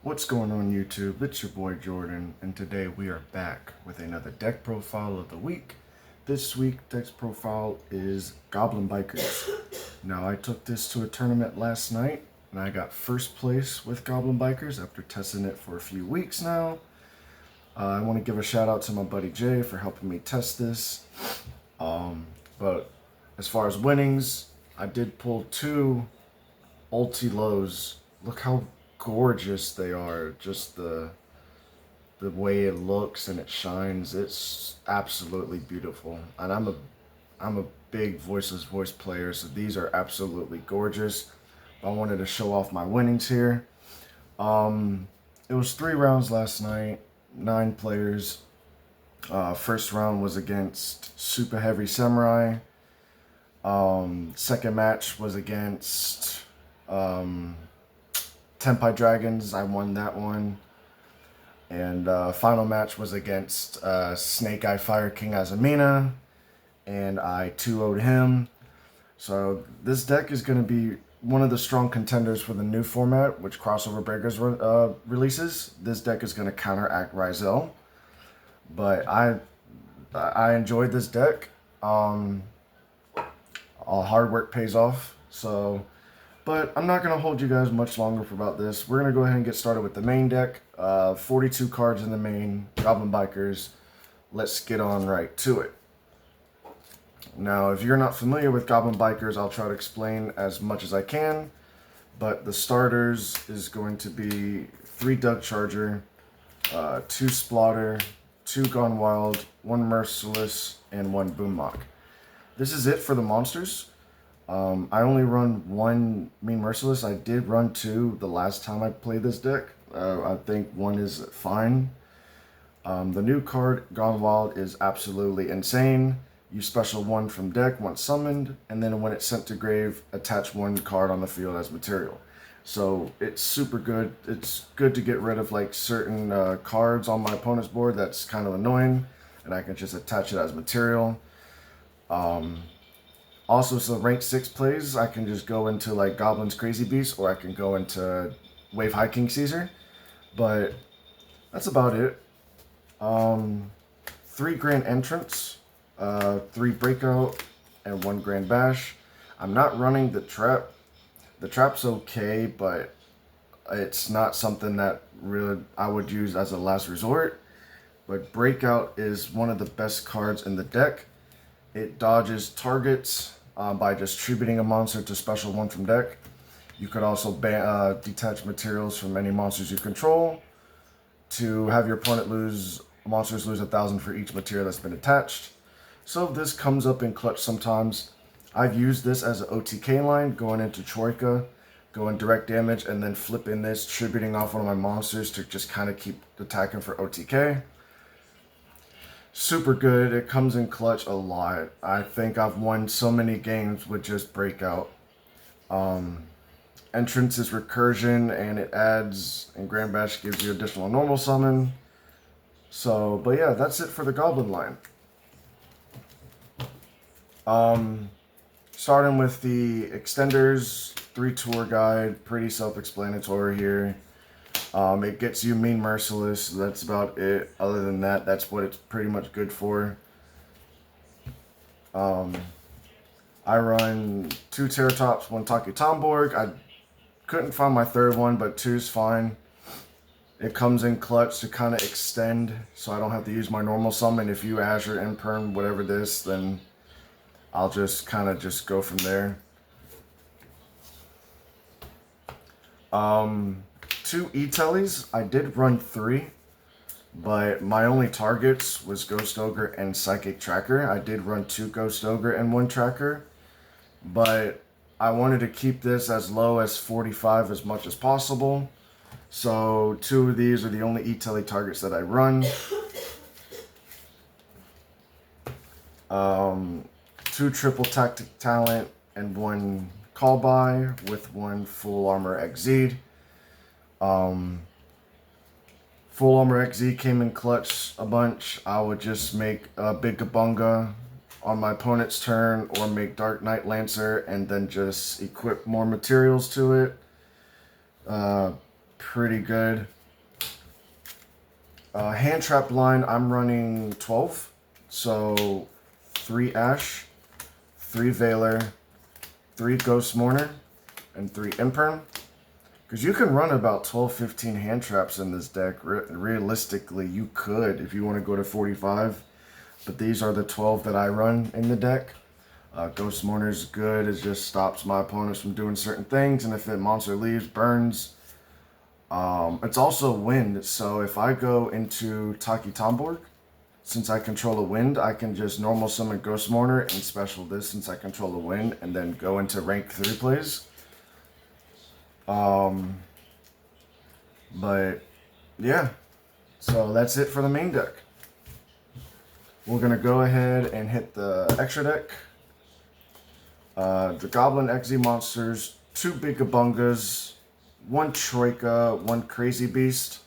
What's going on YouTube? It's your boy Jordan, and today we are back with another deck profile of the week. This week deck profile is Goblin Bikers. Now I took this to a tournament last night and I got first place with Goblin Bikers after testing it for a few weeks now. I want to give a shout out to my buddy Jay for helping me test this. But as far as winnings, I did pull two ulti lows. Look how gorgeous they are. Just the way it looks and it shines, it's absolutely beautiful. And I'm a big voiceless voice player, so these are absolutely gorgeous. I wanted to show off my winnings here. It was 3 rounds last night, 9 players. First round was against Superheavy Samurai. Second match was against Tenpai Dragons. I won that one. And final match was against Snake Eye Fire King Azamina, and I 2-0'd him. So this deck is going to be one of the strong contenders for the new format, which Crossover Breakers releases. This deck is going to counteract Ryzel, but I enjoyed this deck. All hard work pays off. So. But I'm not going to hold you guys much longer for about this. We're going to go ahead and get started with the main deck. 42 cards in the main, Goblin Bikers. Let's get on right to it. Now, if you're not familiar with Goblin Bikers, I'll try to explain as much as I can. But the starters is going to be 3 Doug Charger, 2 Splotter, 2 Gone Wild, 1 Merciless, and 1 Boomlock. This is it for the monsters. I only run 1 Mean Merciless. I did run 2 the last time I played this deck. I think 1 is fine. The new card, Gone Wild, is absolutely insane. You special 1 from deck once summoned, and then when it's sent to grave, attach 1 card on the field as material. So it's super good. It's good to get rid of like certain cards on my opponent's board that's kind of annoying, and I can just attach it as material. Also, so rank 6 plays, I can just go into like Goblin's Crazy Beast, or I can go into Wave High King Caesar. But that's about it. 3 Grand Entrance, 3 Breakout, and 1 Grand Bash. I'm not running the Trap. The Trap's okay, but it's not something that really I would use as a last resort. But Breakout is one of the best cards in the deck. It dodges targets by distributing a monster to special 1 from deck. You could also detach materials from any monsters you control to have your opponent monsters lose 1,000 for each material that's been attached. So this comes up in clutch sometimes. I've used this as an OTK line, going into Troika, going direct damage, and then flipping this, tributing off one of my monsters to just kind of keep attacking for OTK. Super good. It comes in clutch a lot. I think I've won so many games with just Breakout. Entrance is recursion, and it adds, and Grand Bash gives you additional normal summon. So, but yeah, that's it for the Goblin line. Starting with the extenders, 3 tour guide, pretty self-explanatory here. It gets you Mean Merciless. That's about it. Other than that, that's what it's pretty much good for. I run 2 Terratops, 1 Taki Tomborg. I couldn't find my 3rd one, but 2's fine. It comes in clutch to kind of extend, so I don't have to use my normal summon. If you Azure, Imperm, whatever this, then I'll just kind of just go from there. 2 E-Tellies. I did run 3, but my only targets was Ghost Ogre and Psychic Tracker. I did run 2 Ghost Ogre and 1 Tracker, but I wanted to keep this as low as 45 as much as possible. So 2 of these are the only E-Telly targets that I run. 2 Triple Tactic Talent and 1 Call By with 1 Full Armor XZ. Full Armor XZ came in clutch a bunch. I would just make a Big Kabunga on my opponent's turn, or make Dark Knight Lancer and then just equip more materials to it. pretty good. Hand trap line, I'm running 12. So 3 Ash, 3 Veiler, 3 Ghost Mourner, and 3 Imperm. Because you can run about 12, 15 hand traps in this deck. Realistically, you could if you want to go to 45. But these are the 12 that I run in the deck. Ghost Mourner is good. It just stops my opponents from doing certain things. And if a monster leaves, burns. It's also wind. So if I go into Taki Tomborg, since I control the wind, I can just normal summon Ghost Mourner and special this since I control the wind. And then go into rank 3 plays. But yeah, so that's it for the main deck. We're gonna go ahead and hit the extra deck. The Goblin XZ monsters, 2 Bigabungas, 1 Troika, 1 Crazy Beast.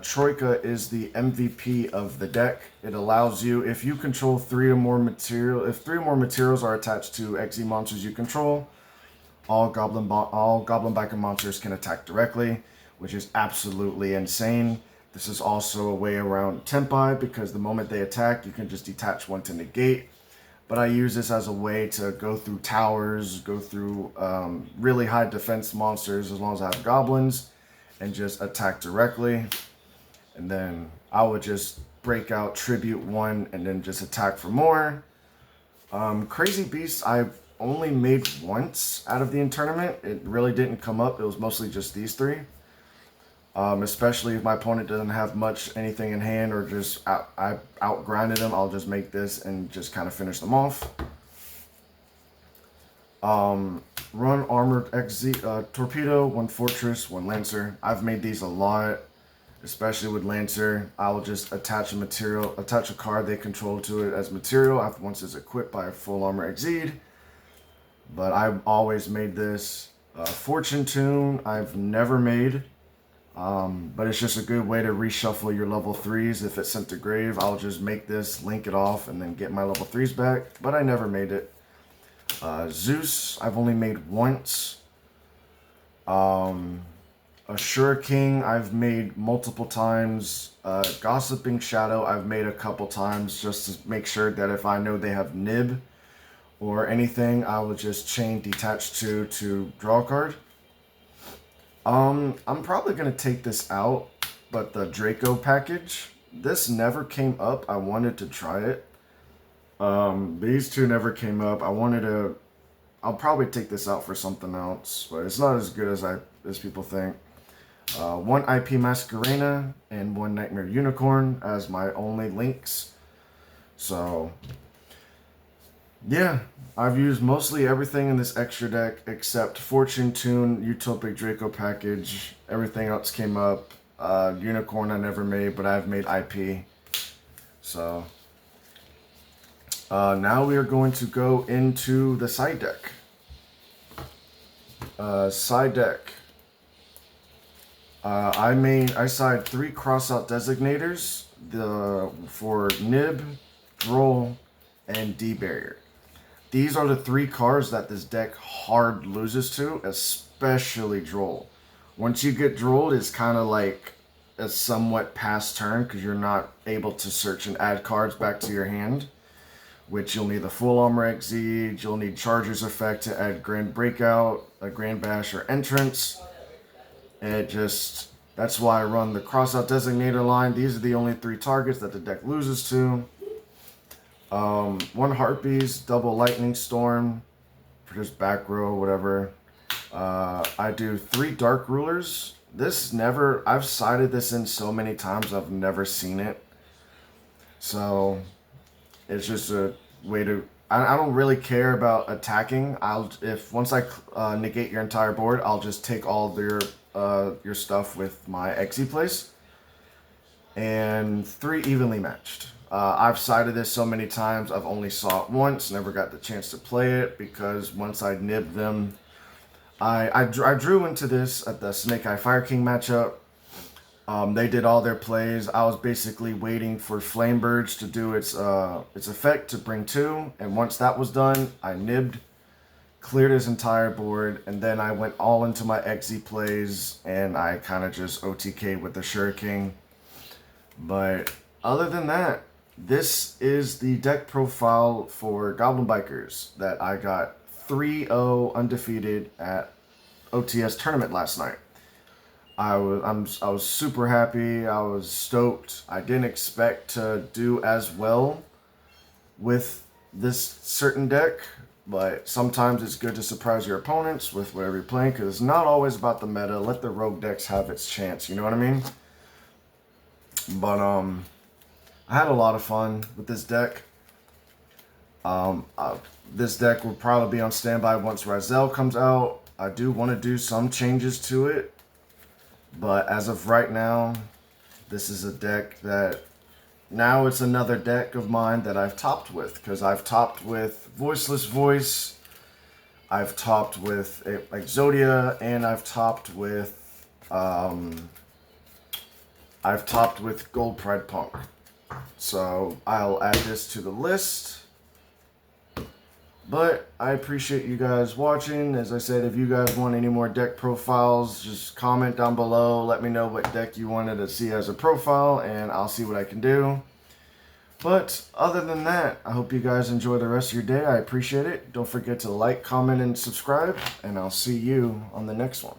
Troika is the MVP of the deck. It allows you, if you control 3 or more materials are attached to XZ monsters you control, all Goblin Biker monsters can attack directly, which is absolutely insane. This is also a way around Tenpai, because the moment they attack, you can just detach 1 to negate. But I use this as a way to go through towers, go through really high defense monsters as long as I have goblins, and just attack directly. And then I would just break out Tribute 1 and then just attack for more. Crazy Beast, I've only made once out of the tournament. It really didn't come up. It was mostly just these 3. Especially if my opponent doesn't have anything in hand, or just I outgrinded them, I'll just make this and just kind of finish them off. Run Armored XZ Torpedo, 1 Fortress, 1 Lancer. I've made these a lot, especially with Lancer. I will just attach a card they control to it as material once it's equipped by a full armor XZ. But I've always made this. Fortune Tune, I've never made. But it's just a good way to reshuffle your level 3s. If it's sent to grave, I'll just make this, link it off, and then get my level 3s back. But I never made it. Zeus, I've only made once. Assure King, I've made multiple times. Gossiping Shadow, I've made a couple times just to make sure that if I know they have nib or anything, I will just chain detach to draw a card. I'm probably going to take this out, but the Draco package, this never came up. I wanted to try it. These 2 never came up. I'll probably take this out for something else, but it's not as good as people think. 1 IP Masquerena and 1 Nightmare Unicorn as my only links. So yeah, I've used mostly everything in this extra deck except Fortune Tune, Utopic Draco package. Everything else came up. Unicorn I never made, but I've made IP. So now we are going to go into the side deck. Side deck. I side 3 crossout designators for Nib, Droll, and D-Barrier. These are the 3 cards that this deck hard loses to, especially Droll. Once you get Drolled, it's kind of like a somewhat past turn because you're not able to search and add cards back to your hand, which you'll need the Full Armor XZ, you'll need Charger's Effect to add Grand Breakout, a Grand Bash, or Entrance. And that's why I run the Crossout Designator line. These are the only 3 targets that the deck loses to. 1 Heartbeast, double Lightning Storm, for just back row, whatever. I do 3 Dark Rulers. I've sided this in so many times, I've never seen it. So, it's just a way to, I don't really care about attacking. Once I negate your entire board, I'll just take all of your stuff with my XZ place. And 3 Evenly Matched. I've sided this so many times, I've only saw it once, never got the chance to play it, because once I nibbed them, I drew into this at the Snake Eye Fire King matchup. They did all their plays. I was basically waiting for Flamebirds to do its effect to bring 2, and once that was done, I nibbed, cleared his entire board, and then I went all into my XZ plays, and I kind of just OTK'd with the Shuriken. But other than that, this is the deck profile for Goblin Bikers that I got 3-0 undefeated at OTS tournament last night. I was super happy. I was stoked. I didn't expect to do as well with this certain deck, but sometimes it's good to surprise your opponents with whatever you're playing, because it's not always about the meta. Let the rogue decks have its chance, you know what I mean? But I had a lot of fun with this deck. This deck will probably be on standby once Razel comes out. I do want to do some changes to it, but as of right now, this is a deck that now it's another deck of mine that I've topped with, because I've topped with Voiceless Voice, I've topped with Exodia, and I've topped with Gold Pride Punk. So I'll add this to the list. But I appreciate you guys watching. As I said, if you guys want any more deck profiles, just comment down below. Let me know what deck you wanted to see as a profile, and I'll see what I can do. But other than that, I hope you guys enjoy the rest of your day. I appreciate it. Don't forget to like, comment, and subscribe, and I'll see you on the next one.